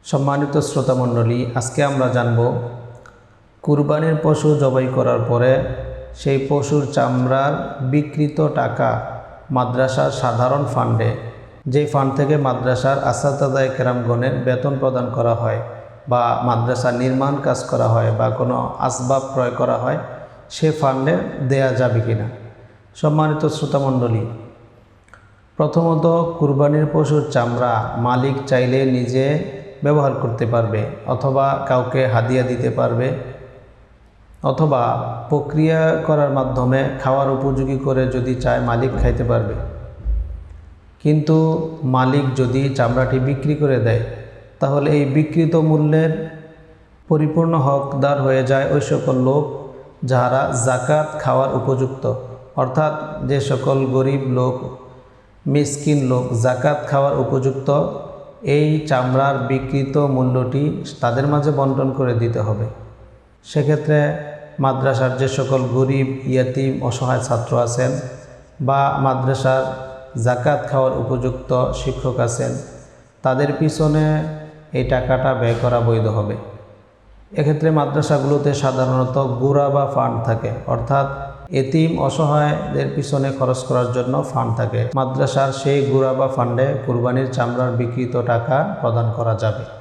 সম্মানিত শ্রোতামণ্ডলী, আজকে আমরা জানব কুরবানির পশু জবাই করার পরে সেই পশুর চামড়ার বিকৃত টাকা মাদ্রাসার সাধারণ ফান্ডে, যে ফান্ড থেকে মাদ্রাসার আসাতাদায়ে কেরামগণের বেতন প্রদান করা হয় বা মাদ্রাসা নির্মাণ কাজ করা হয় বা কোনো আসবাব ক্রয় করা হয়, সে ফান্ডে দেয়া যাবে কিনা। সম্মানিত শ্রোতামণ্ডলী, প্রথমত কুরবানির পশুর চামড়া মালিক চাইলে নিজে ব্যবহার করতে পারবে, অথবা কাউকে হাদিয়া দিতে পারবে, অথবা প্রক্রিয়া করার মাধ্যমে খাওয়ার উপযোগী করে যদি চায় মালিক খাইতে পারবে। কিন্তু মালিক যদি চামড়াটি বিক্রি করে দেয়, তাহলে এই বিকৃত মূল্যের পরিপূর্ণ হকদার হয়ে যায় ওই সকল লোক যারা জাকাত খাওয়ার উপযুক্ত। অর্থাৎ যে সকল গরিব লোক, মিসকিন লোক জাকাত খাওয়ার উপযুক্ত, এই চামড়ার বিকৃত মূল্যটি তাদের মাঝে বন্টন করে দিতে হবে। সেক্ষেত্রে মাদ্রাসার যে সকল গরিব, ইয়াতিম, অসহায় ছাত্র আছেন বা মাদ্রাসার জাকাত খাওয়ার উপযুক্ত শিক্ষক আছেন, তাদের পিছনে এই টাকাটা ব্যয় করা বৈধ হবে। এক্ষেত্রে মাদ্রাসাগুলোতে সাধারণত গুরাবা ফান্ড থাকে, অর্থাৎ এতিম অসহায়দের পিছনে খরচ করার জন্য ফান্ড থাকে। মাদ্রাসার সেই গুরাবা ফান্ডে কুরবানির চামড়ার বিকৃত টাকা প্রদান করা যাবে।